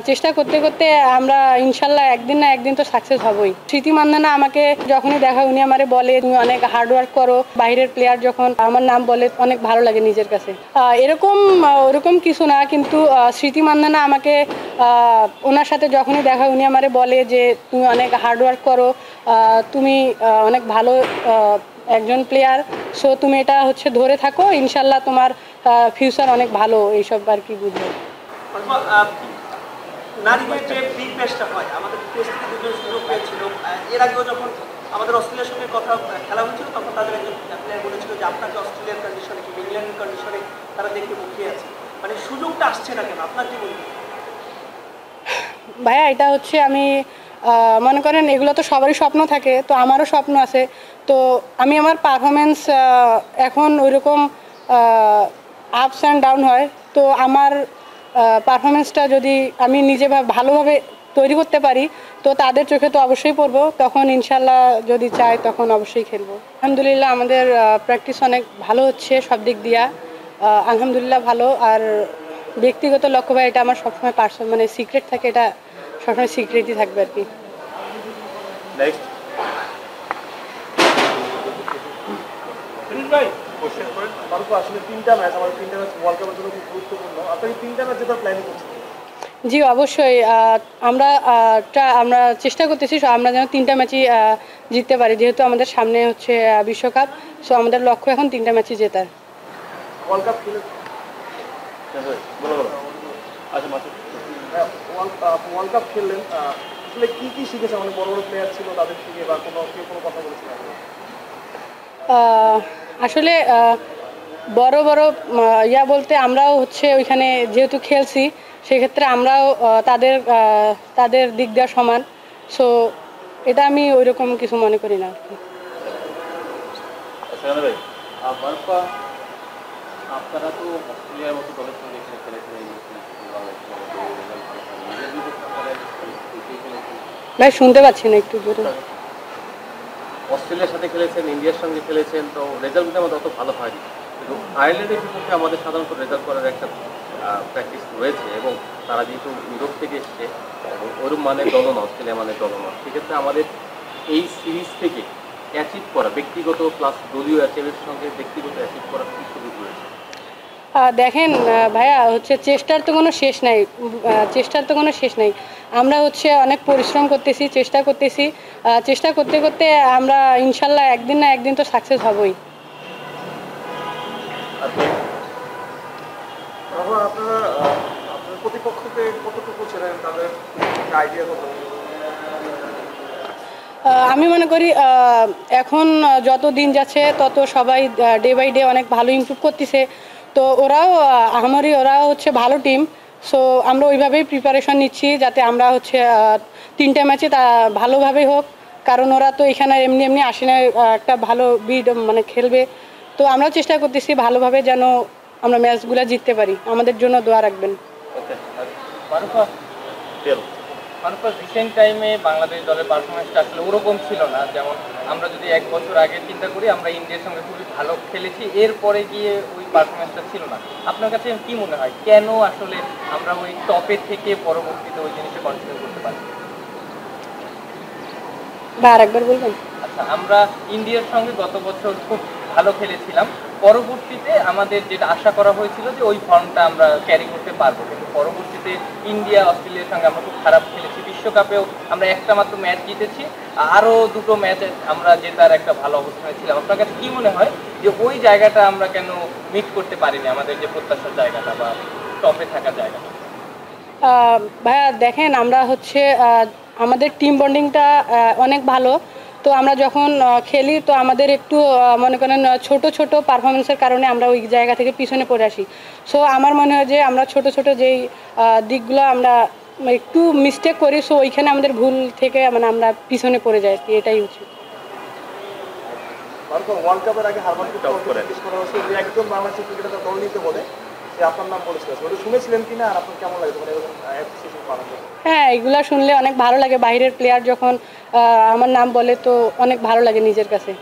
চেষ্টা করতে করতে আমরা ইনশাল্লাহ একদিন না একদিন তো সাকসেস হবই। স্মৃতি মান্ধানা আমাকে যখনই দেখা উনি আমারে বলে তুমি অনেক হার্ড ওয়ার্ক করো, বাইরের প্লেয়ার যখন আমার নাম বলে অনেক ভালো লাগে নিজের কাছে। ওরকম কিছু না, কিন্তু স্মৃতি মান্ধানা আমাকে ওনার সাথে যখনই দেখা উনি আমারে বলে যে তুমি অনেক হার্ড ওয়ার্ক করো, তুমি অনেক ভালো একজন প্লেয়ার, সো তুমি এটা ধরে থাকো, ইনশাল্লাহ তোমার ফিউচার অনেক ভালো, এইসব আর কি বুঝবো। নারীদের যে বিগ ম্যাচটা হয়, আমাদের টেস্ট থেকে দুজন সুযোগ পেয়েছিল। এর আগেও যখন আমাদের অস্ট্রেলিয়ার সঙ্গে কথা খেলা হয়েছিল, তখন তাদের একজন প্লেয়ার বলেছিল যে আপনাকে অস্ট্রেলিয়ার কন্ডিশনে কিংবা ইংল্যান্ডের কন্ডিশনে তারা দেখতে মুখিয়ে আছে, মানে সুযোগটা আসছে না কেন, আপনার কি বলবেন? ভাইয়া এটা আমি মনে করেন এগুলো তো সবারই স্বপ্ন থাকে, তো আমারও স্বপ্ন আছে। তো আমি আমার পারফরমেন্স এখন ওইরকম আপস অ্যান্ড ডাউন হয়, তো আমার পারফরমেন্সটা যদি আমি নিজে ভালোভাবে তৈরি করতে পারি তো তাদের চোখে তো অবশ্যই পড়বো, তখন ইনশাল্লাহ যদি চাই তখন অবশ্যই খেলবো। আলহামদুলিল্লাহ আমাদের প্র্যাকটিস অনেক ভালো হচ্ছে সব দিক দিয়া, আলহামদুলিল্লাহ ভালো। আর ব্যক্তিগত লক্ষ্য ভাই এটা আমার সবসময় মানে সিক্রেট থাকে, এটা সবসময় সিক্রেটই থাকবে আর কি। জি অবশ্যই, আমরা চেষ্টা করতেছি আমরা যেন 3টা ম্যাচই জিততে পারি, যেহেতু আমাদের সামনে বিশ্বকাপ, সো আমাদের লক্ষ্য এখন 3টা ম্যাচই জেতার। ওয়ার্ল্ড কাপ খেললেন, আসলে কি শিখেছেন? অনেক বড় বড় প্লেয়ার ছিল, তাদের থেকে বা কোনো কথা বলেছিলেন? আসলে বড় বড় বলতে আমরাও ওইখানে যেহেতু খেলছি, সেক্ষেত্রে আমরাও তাদের দিক দেওয়া সমান, সো এটা আমি ওইরকম কিছু মনে করি না। আপনারা তো অস্ট্রেলিয়ার মতো দলের সঙ্গে খেলেছেন, ভাই শুনতে পাচ্ছি না, একটু জোরে। অস্ট্রেলিয়ার সাথে খেলেছেন, ইন্ডিয়ার সঙ্গে খেলেছেন, তো রেজাল্ট আমাদের অত ভালো হয়নি, কিন্তু আয়ারল্যান্ডের বিপক্ষে আমাদের সাধারণত রেজাল্ট করার একটা প্র্যাকটিস রয়েছে, এবং তারা যেহেতু ইউরোপ থেকে এসছে এবং ওরম মানের দলও না, অস্ট্রেলিয়া মানের দলও না, সেক্ষেত্রে আমাদের এই সিরিজ থেকে অ্যাচিভ করা ব্যক্তিগত প্লাস দলীয় অ্যাচিভের সঙ্গে ব্যক্তিগত অ্যাচিভ করার কি সুযোগ রয়েছে? দেখেন ভাইয়া চেষ্টার তো কোনো শেষ নাই। আমরা অনেক পরিশ্রম করতেছি, চেষ্টা করতেছি, চেষ্টা করতে করতে আমরা ইনশাল্লাহ একদিন না একদিন তো সাকসেস হবই। আপনার প্রতিপক্ষকে কতটুকু ছিলেন, তাদের আইডিয়া কত? আমি মনে করি এখন যত দিন যাচ্ছে তত সবাই ডে বাই ডে অনেক ভালো ইমপ্রুভ করতেছে, তো ওরাও ভালো টিম, সো আমরা ওইভাবেই প্রিপারেশন নিচ্ছি যাতে আমরা 3টা ম্যাচে তা ভালোভাবেই হোক, কারণ ওরা তো এখানে এমনি আসে না, একটা ভালো মানে খেলবে, তো আমরাও চেষ্টা করতেছি ভালোভাবে যেন আমরা ম্যাচগুলো জিততে পারি। আমাদের জন্য দোয়া রাখবেন। রিসেন্ট টাইমে বাংলাদেশ দলের পারফরমেন্সটা আসলে ওরকম ছিল না, যেমন আমরা যদি 1 বছর আগে চিন্তা করি, আমরা ইন্ডিয়ার সঙ্গে খুবই ভালো খেলেছি, এরপরে গিয়ে ওই পারফরমেন্সটা ছিল না। আপনার কাছে কি মনে হয় কেন আসলে আমরা ওই টপে থেকে পরবর্তীতে ওই জিনিসটা কন্টিনিউ করতে পারি? আরেকবার বলবেন? আচ্ছা, আমরা ইন্ডিয়ার সঙ্গে গত বছর খুব ভালো খেলেছিলাম, পরবর্তীতে আমাদের যেটা আশা করা হয়েছিল যে ওই ফর্মটা আমরা ক্যারি করতে পারবো, কিন্তু পরবর্তীতে ইন্ডিয়া অস্ট্রেলিয়ার সঙ্গে আমরা খুব খারাপ খেলেছি, বিশ্বকাপেও আমরা একটা মাত্র ম্যাচ জিতেছি, আরও 2টো ম্যাচে আমরা জেতার একটা ভালো অবস্থানে ছিলাম। আপনার কাছে কি মনে হয় যে ওই জায়গাটা আমরা কেন মিট করতে পারিনি, আমাদের যে প্রত্যাশার জায়গাটা বা টপে থাকার জায়গাটা? ভাইয়া দেখেন, আমরা আমাদের টিম বন্ডিংটা অনেক ভালো, তো আমরা যখন খেলি তো আমাদের একটু মনে করেন ছোট ছোট পারফরমেন্সের কারণে আমরা ওই জায়গা থেকে পিছনে পড়ে আসি। সো আমার মনে হয় যে আমরা ছোট ছোট যেই দিকগুলো আমরা একটু মিস্টেক করি, সো ওইখানে আমাদের ভুল থেকে মানে আমরা পিছনে পড়ে যাই, এটাই ওয়ার্ল্ড কাপের আগে একজন বাংলাদেশের ক্রিকেটার দল নিতে বলে আপনার নাম বলেছিল, ওটা শুনেছিলেন কিনা, আর আপনার কেমন লাগে? হ্যাঁ, এগুলা শুনলে অনেক ভালো লাগে, বাইরের প্লেয়ার যখন আমার নাম বলে তো অনেক ভালো লাগে নিজের কাছে।